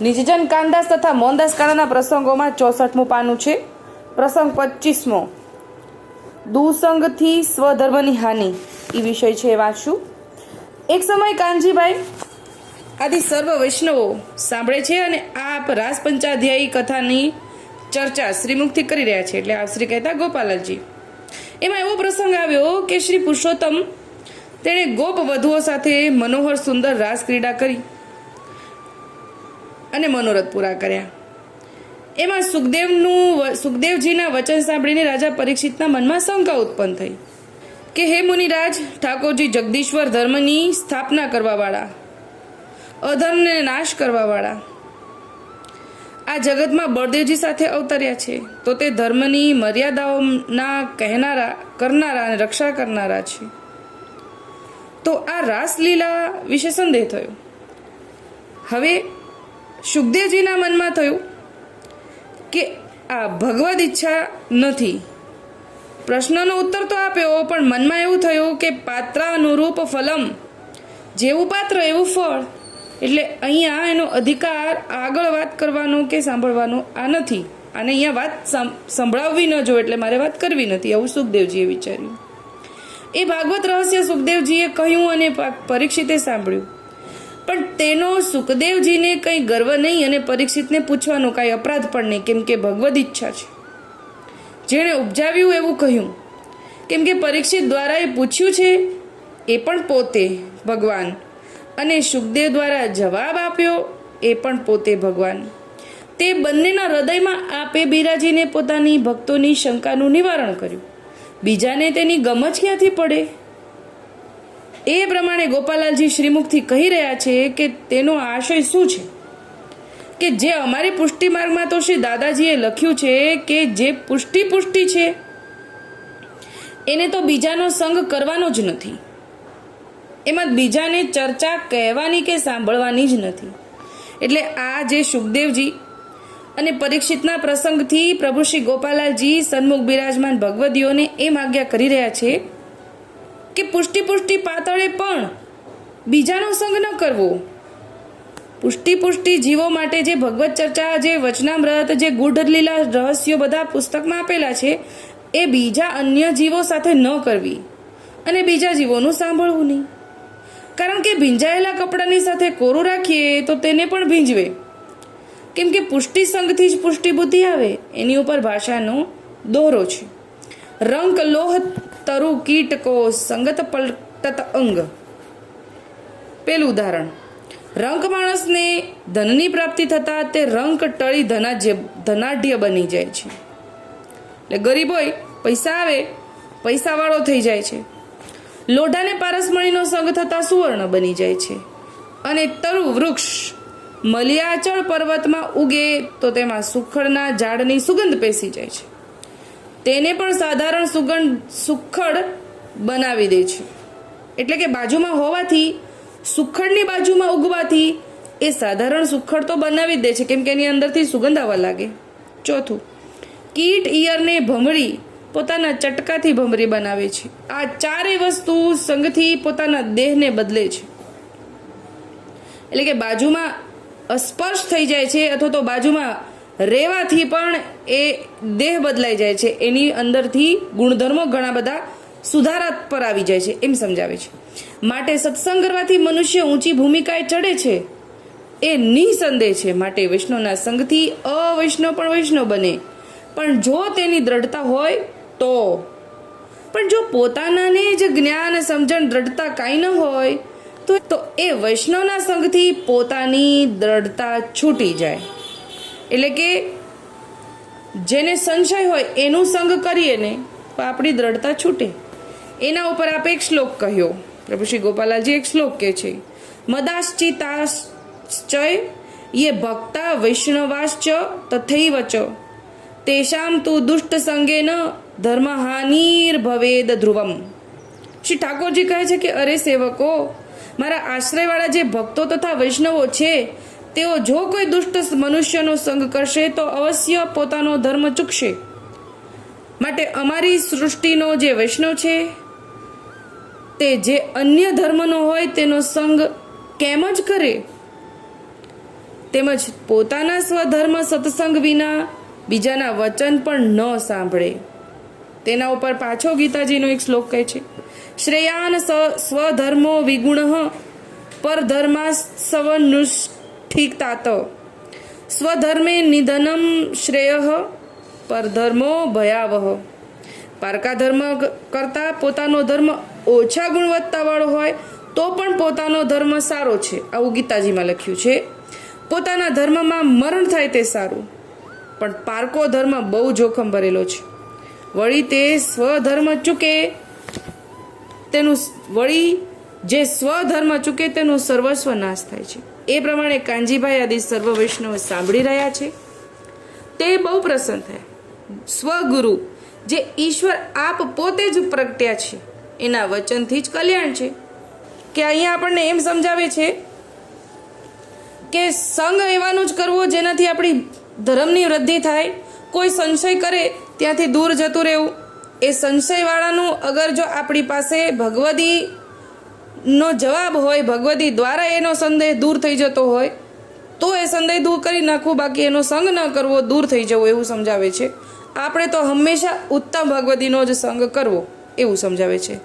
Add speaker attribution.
Speaker 1: નિજજન કાનદાસ તથા મોહનદાસ કાળાના પ્રસંગોમાં 64મું પાનું છે. પ્રસંગ 25મો, દુસંગથી સ્વધર્મની હાનિ, એ વિષય છે, વાંચશું. એક સમય કાનજીભાઈ આદિ સર્વ વૈષ્ણવો સાંભળે છે અને આપ રાસ પંચાધ્યાયી કથાની ચર્ચા શ્રીમુખથી કરી રહ્યા છે. એટલે આપ શ્રી કહેતા ગોપાલજી. એમાં એવો પ્રસંગ આવ્યો કે શ્રી પુરુષોત્તમ તેણે ગોપ વધુઓ સાથે મનોહર સુંદર રાસ ક્રીડા કરી અને મનોરથ પૂરા કર્યા. એમાં સુખદેવજીના વચન સાંભળીને રાજા પરીક્ષિતના મનમાં શંકા ઉત્પન્ન થઈ કે હે મુનિરાજ, ઠાકોરજી જગદીશ્વર ધર્મની સ્થાપના કરવાવાળા, અધર્મને નાશ કરવાવાળા આ જગતમાં બળદેવજી સાથે અવતર્યા છે, તો તે ધર્મની મર્યાદાઓના કહેનારા, કરનારા અને રક્ષા કરનારા છે. તો આ રાસલીલા વિશે સંદેહ થયો. હવે સુખદેવજીના મનમાં થયું કે આ ભગવદ ઈચ્છા નથી. પ્રશ્નનો ઉત્તર તો આપ્યો, પણ મનમાં એવું થયું કે પાત્રાનુરૂપ ફલમ, જેવું પાત્ર એવું ફળ. એટલે અહીંયા એનો અધિકાર આગળ વાત કરવાનો કે સાંભળવાનો આ નથી. અને અહીંયા વાત સંભળાવવી ન જો, એટલે મારે વાત કરવી નથી, આવું સુખદેવજીએ વિચાર્યું. એ ભાગવત રહસ્ય સુખદેવજીએ કહ્યું અને પરીક્ષિતે સાંભળ્યું. પણ તેનો સુખદેવજીને કંઈ ગર્વ નહીં અને પરીક્ષિતને પૂછવાનો કાંઈ અપરાધ પણ નહીં, કેમ કે ભગવદ ઈચ્છા છે. જેણે ઉપજાવ્યું એવું કહ્યું, કેમ કે પરીક્ષિત દ્વારા એ પૂછ્યું છે એ પણ પોતે ભગવાન, અને સુખદેવ દ્વારા જવાબ આપ્યો એ પણ પોતે ભગવાન. તે બંનેના હૃદયમાં આપે બિરાજીને પોતાની ભક્તોની શંકાનું નિવારણ કર્યું. બીજાને તેની ગમજ ક્યાંથી પડે? એ પ્રમાણે ગોપાલાલજી શ્રીમુખથી કહી રહ્યા છે કે તેનો આશય શું છે, કે જે અમારી પુષ્ટિ માર્ગમાં તો શ્રી દાદાજીએ લખ્યું છે કે જે પુષ્ટિ છે એને તો બીજાનો સંગ કરવાનો જ નથી. એમાં બીજાને ચર્ચા કહેવાની કે સાંભળવાની જ નથી. એટલે આ જે સુખદેવજી અને પરીક્ષિતના પ્રસંગથી પ્રભુ શ્રી ગોપાલાલજી સન્મુખ બિરાજમાન ભગવદીઓને એમ આજ્ઞા કરી રહ્યા છે કે પુષ્ટિ પાતળે પણ બીજાનો સંગ ન કરવો. પુષ્ટિ જીવો માટે જે ભગવત ચર્ચા, જે વચનામૃત, જે ગૂઢ લીલા રહસ્યો બધા પુસ્તકમાં આપેલા છે, એ બીજા અન્ય જીવો સાથે ન કરવી અને બીજા જીવોનું સાંભળવું નહીં. કારણ કે ભીંજાયેલા કપડાની સાથે કોરું રાખીએ તો તેને પણ ભીંજવે. કેમ કે પુષ્ટિ સંગથી જ પુષ્ટિ બુદ્ધિ આવે. એની ઉપર ભાષાનો દોરો છે. રંક લોહ તરુ કીટકો સંગત પલટત અંગ. પેલું ઉદાહરણ, રંક માણસને ધનની પ્રાપ્તિ થતા તે રંક ટળી ધનાઢ્ય બની જાય છે. એટલે ગરીબ હોય, પૈસા આવે, પૈસાવાળો થઈ જાય છે. લોઢાને પારસમણીનો સંગ થતા સુવર્ણ બની જાય છે. અને તરુ વૃક્ષ મલિયાચળ પર્વતમાં ઉગે તો તેમાં સુખડના ઝાડની સુગંધ પેસી જાય છે. તેને પણ સાધારણ સુખડ બનાવી દે છે. એટલે કે બાજુમાં હોવાથી, સુખડની બાજુમાં ઉગવાથી એ સાધારણ સુખડ તો બનાવી જ દે છે, કેમ કે એની અંદરથી સુગંધ આવવા લાગે. ચોથું, કીટ ઈયરને ભમરી પોતાના ચટકાથી ભમરી બનાવે છે. આ ચારેય વસ્તુ સંગથી પોતાના દેહને બદલે છે. એટલે કે બાજુમાં સ્પર્શ થઈ જાય છે, અથવા તો બાજુમાં રહેવાથી પણ એ દેહ બદલાઈ જાય છે. એની અંદરથી ગુણધર્મો ઘણા બધા સુધારા પર આવી જાય છે, એમ સમજાવે છે. માટે સત્સંગ કરવાથી મનુષ્ય ઊંચી ભૂમિકાએ ચડે છે એ નિસંદેહ છે. માટે વૈષ્ણવના સંગથી અવૈષ્ણવ પણ વૈષ્ણવ બને, પણ જો તેની દ્રઢતા હોય તો. પણ જો પોતાનાને જ જ્ઞાન, સમજણ, દ્રઢતા કાંઈ ન હોય તો એ વૈષ્ણવના સંગથી પોતાની દ્રઢતા છૂટી જાય. એટલે કે જેને સંશય હોય એનું સંગ કરીએ ને તો આપણી દ્રઢતા છૂટે. એના ઉપર આપે એક શ્લોક કહ્યો. પ્રભુ શ્રી ગોપાલાલજી એક શ્લોક કહે છે, મદાશ્ચિતાશ્ચય યે ભક્તા વૈષ્ણવાશ્ચ તથૈવ ચ તેષામ તુ દુષ્ટ સંગેન ધર્મહાનિર્ભવેદ ધ્રુવમ. શ્રી ઠાકોરજી કહે છે કે અરે સેવકો, મારા આશ્રયવાળા જે ભક્તો તથા વૈષ્ણવો છે, તેઓ જો કોઈ દુષ્ટ મનુષ્યનો સંગ કરશે તો અવશ્ય પોતાનો ધર્મ ચૂકશે. માટે અમારી સૃષ્ટિનો જે વૈષ્ણવ છે તે જે અન્ય ધર્મનો હોય તેનો સંગ કેમ જ કરે? તેમજ પોતાના સ્વધર્મ સત્સંગ વિના બીજાના વચન પણ ન સાંભળે. તેના ઉપર પાછો ગીતાજીનો એક શ્લોક કહે છે, શ્રેયાન સ્વધર્મો વિગુણ પરધર્માસ્વનુષ્ઠિતાત સ્વધર્મે નિધનમ શ્રેય પરધર્મો ભયાવહ. પારકા ધર્મ કરતાં પોતાનો ધર્મ ઓછા ગુણવત્તાવાળો હોય તો પણ પોતાનો ધર્મ સારો છે, આવું ગીતાજીમાં લખ્યું છે. પોતાના ધર્મમાં મરણ થાય તે સારું, પણ પારકો ધર્મ બહુ જોખમ ભરેલો છે. વળી તે સ્વધર્મ ચૂકે તેનું જે સ્વધર્મ ચૂકે તેનું સર્વસ્વ નાશ થાય છે. એ પ્રમાણે કાનજીભાઈ આદિ સર્વ વૈષ્ણવ સાંભળી રહ્યા છે. તે બહુ પ્રસન્ન થયા. સ્વગુરુ જે ઈશ્વર આપ પોતે જ પ્રગટ્યા છે એના વચનથી જ કલ્યાણ છે. કે અહીંયા આપણને એમ સમજાવે છે કે સંગ એવાનો જ કરવો જેનાથી આપણી ધર્મની વૃદ્ધિ થાય. કોઈ સંશય કરે ત્યાંથી દૂર જતું રહેવું. એ સંશયવાળાનું અગર જો આપણી પાસે ભગવદીનો જવાબ હોય, ભગવદી દ્વારા એનો સંદેહ દૂર થઈ જતો હોય તો એ સંદેહ દૂર કરી નાખવું, બાકી એનો સંગ ન કરવો, દૂર થઈ જવું, એવું સમજાવે છે. આપણે તો હંમેશા ઉત્તમ ભગવદીનો જ સંગ કરવો એવું સમજાવે છે.